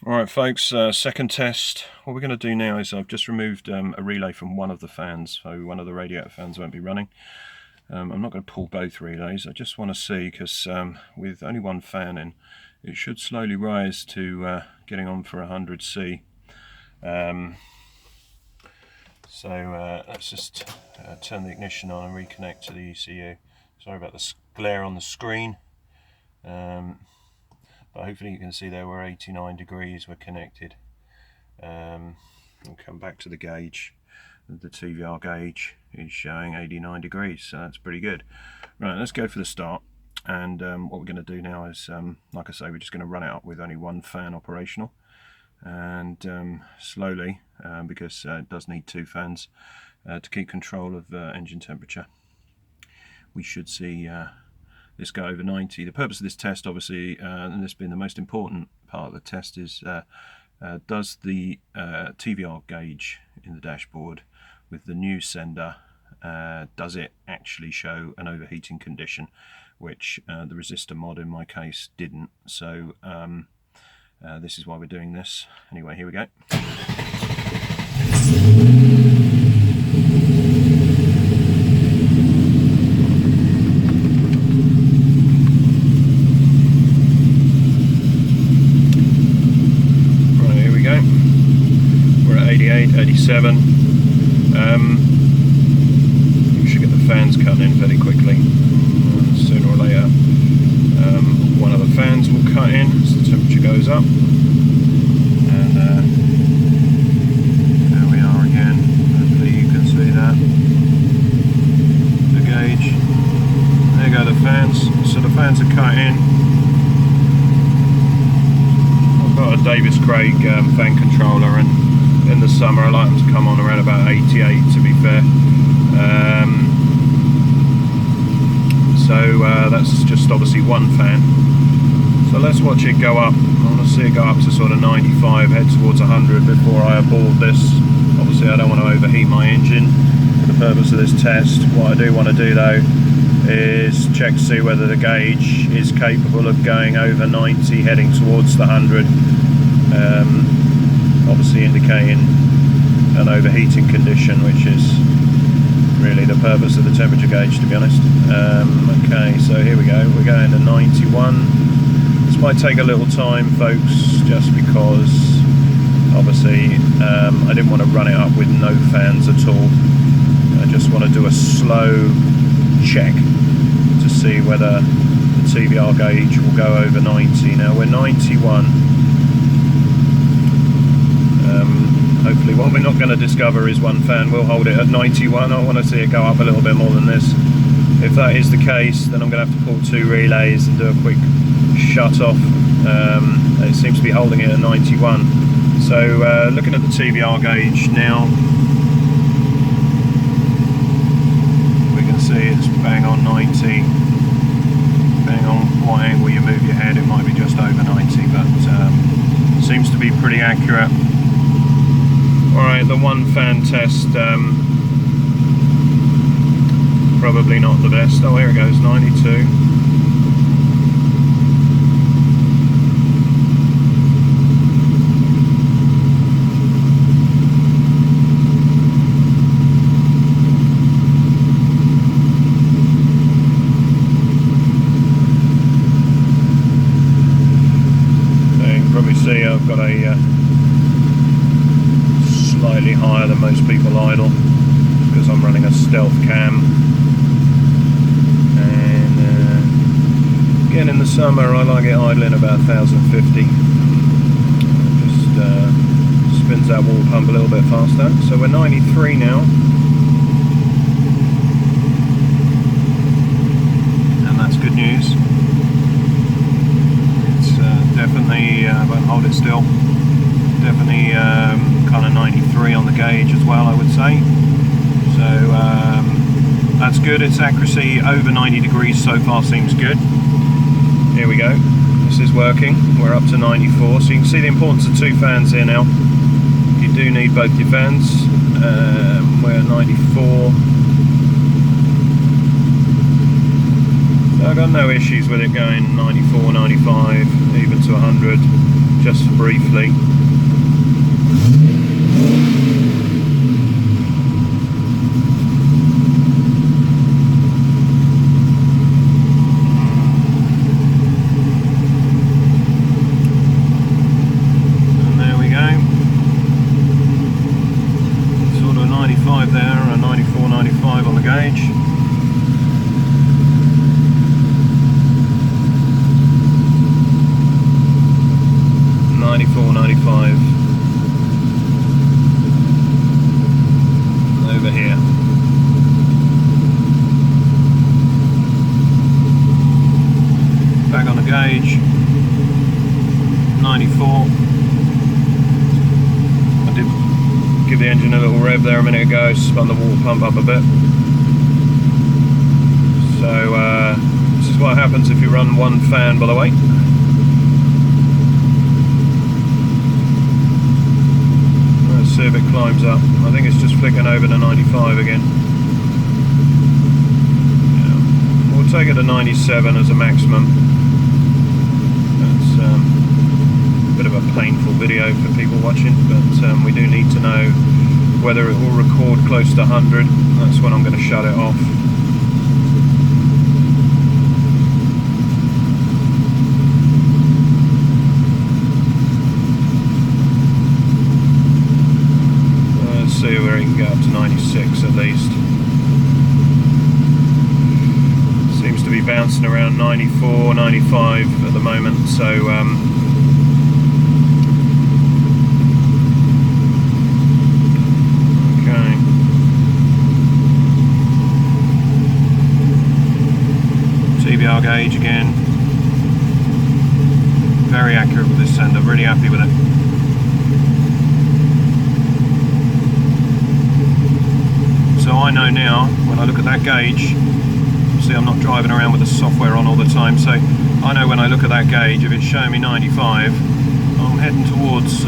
Alright folks, second test. What we're going to do now is I've just removed a relay from one of the fans, so one of the radiator fans won't be running. I'm not going to pull both relays. I just want to see, because with only one fan in, it should slowly rise to getting on for 100C. So let's just turn the ignition on and reconnect to the ECU. Sorry about the glare on the screen. But hopefully you can see there we're 89 degrees, we're connected. We'll come back to the gauge. The TVR gauge is showing 89 degrees, so that's pretty good. Right, let's go for the start. And what we're going to do now is, like I say, we're just going to run it up with only one fan operational. And slowly, because it does need two fans to keep control of engine temperature. We should see this go over 90. The purpose of this test, obviously, and this being the most important part of the test, is does the TVR gauge in the dashboard with the new sender, does it actually show an overheating condition, which the resistor mod in my case didn't. So this is why we're doing this. Anyway, here we go. Right, here we go. We're at 88, 87. We should get the fans cut in fairly quickly. Sooner or later, one of the fans will cut in as the temperature goes up. And there we are again. Hopefully you can see that. The gauge. There go the fans. So the fans are cut in. I've got a Davis Craig fan controller, and in the summer I like them to come on around about 88 to be fair. So that's just obviously one fan. So let's watch it go up. I want to see it go up to sort of 95, head towards 100 before I abort this. Obviously I don't want to overheat my engine for the purpose of this test. What I do want to do though is check to see whether the gauge is capable of going over 90, heading towards the 100. Obviously indicating an overheating condition, which is really the purpose of the temperature gauge, to be honest. Okay, so here we go. We're going to 91. This might take a little time, folks, just because obviously I didn't want to run it up with no fans at all. I just want to do a slow check to see whether the TVR gauge will go over 90. Now we're 91. Hopefully what we're not going to discover is one fan will hold it at 91. I want to see it go up a little bit more than this. If that is the case, then I'm going to have to pull two relays and do a quick shut off. It seems to be holding it at 91. So looking at the TVR gauge now, we can see it's bang on 90. Depending on what angle you move your head, it might be just over 90, but seems to be pretty accurate. Alright, the one fan test, probably not the best. Oh, here it goes, 92. So you can probably see I've got a slightly higher than most people idle because I'm running a stealth cam. And again, in the summer I like it idling about 1050. Just spins that wall pump a little bit faster. So we're 93 now, and that's good news. It's definitely, won't hold it still, definitely kind of 93 on the gauge as well, I would say. So that's good. Its accuracy over 90 degrees so far seems good. Here we go. This is working. We're up to 94, so you can see the importance of two fans here now. You do need both your fans. We're at 94. So I've got no issues with it going 94, 95, even to 100. just briefly. And there we go. Sort of 95 there, a 94, 95 on the gauge. Over here. Back on the gauge, 94. I did give the engine a little rev there a minute ago, spun the water pump up a bit. So this is what happens if you run one fan, by the way. See if it climbs up. I think it's just flicking over to 95 again. Yeah. We'll take it to 97 as a maximum. That's a bit of a painful video for people watching, but we do need to know whether it will record close to 100. That's when I'm going to shut it off. See where it can go up to 96 at least. Seems to be bouncing around 94, 95 at the moment, so okay. TVR gauge again. Very accurate with this sender, really happy with it. So I know now, when I look at that gauge, see I'm not driving around with the software on all the time, so I know when I look at that gauge, if it's showing me 95, I'm heading towards,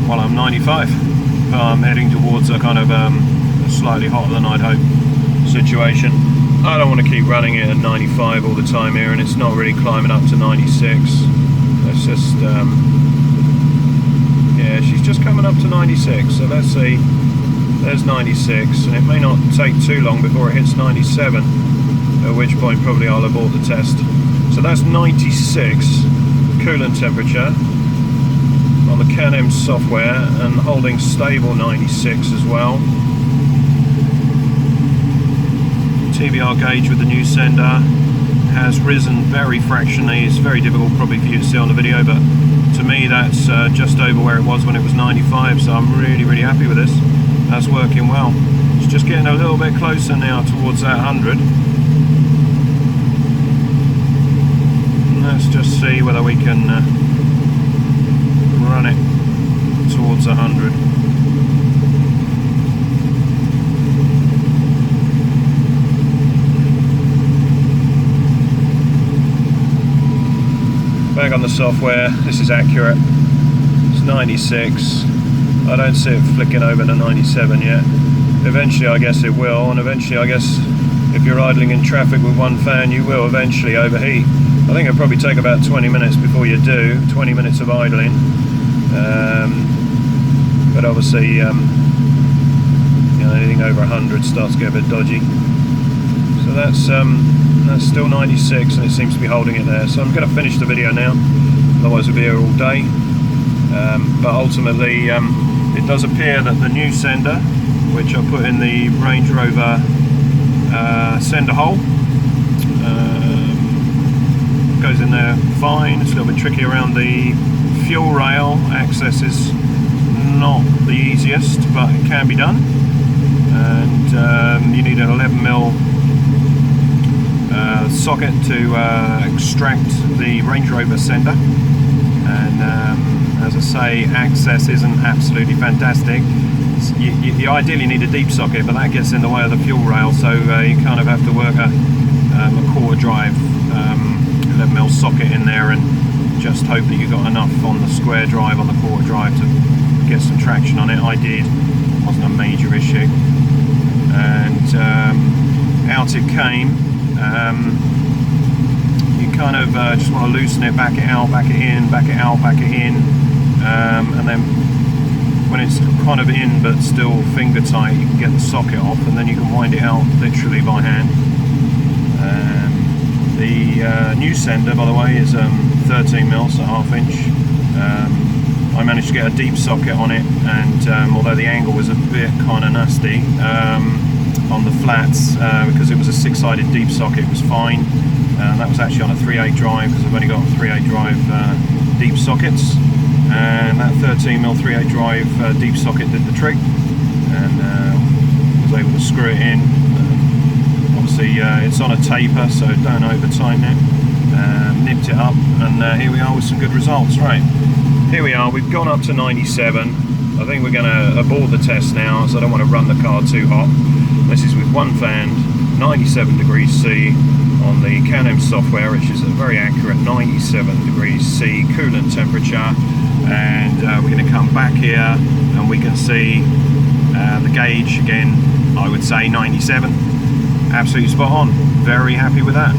well, I'm 95, but I'm heading towards a kind of a slightly hotter than I'd hope situation. I don't want to keep running it at 95 all the time here, and it's not really climbing up to 96. Let's just yeah, she's just coming up to 96, so let's see, there's 96, and it may not take too long before it hits 97, at which point probably I'll abort the test. So that's 96 coolant temperature on the Can-Am software, and holding stable 96 as well. TVR gauge with the new sender has risen very fractionally. It's very difficult probably for you to see on the video, but to me that's just over where it was when it was 95, so I'm really happy with this. That's working well. It's just getting a little bit closer now towards that 100. And let's just see whether we can run it towards 100. Back on the software, this is accurate. It's 96. I don't see it flicking over to 97 yet. Eventually I guess it will, and eventually I guess if you're idling in traffic with one fan, you will eventually overheat. I think it'll probably take about 20 minutes before you do, 20 minutes of idling. But obviously, you know, anything over 100 starts to get a bit dodgy. So that's still 96, and it seems to be holding it there. So I'm going to finish the video now, otherwise we'll be here all day. But ultimately, it does appear that the new sender, which I put in the Range Rover sender hole, goes in there fine. It's a little bit tricky around the fuel rail. Access is not the easiest, but it can be done. And you need an 11mm socket to extract the Range Rover sender, and as I say, access isn't absolutely fantastic. You ideally need a deep socket, but that gets in the way of the fuel rail, so you kind of have to work a quarter drive 11mm socket in there and just hope that you've got enough on the square drive, on the quarter drive, to get some traction on it. I did, it wasn't a major issue, and out it came. You kind of just want to loosen it, back it out, back it in, back it out, back it in, and then when it's kind of in but still finger tight, you can get the socket off, and then you can wind it out literally by hand. The new sender, by the way, is 13mm, so 1/2 inch. I managed to get a deep socket on it, and although the angle was a bit kind of nasty on the flats, because it was a 6-sided deep socket, it was fine. That was actually on a 3/8 drive, because I've only got 3/8 drive deep sockets, and that 13mm 3/8 drive deep socket did the trick, and was able to screw it in. Obviously it's on a taper, so don't over tighten it. Nipped it up, and here we are with some good results. Right, here we are, we've gone up to 97. I think we're going to abort the test now, as I don't want to run the car too hot. This is with one fan, 97 degrees C on the Can-Am software, which is a very accurate 97 degrees C coolant temperature. And we're going to come back here and we can see the gauge again, I would say 97. Absolutely spot on. Very happy with that.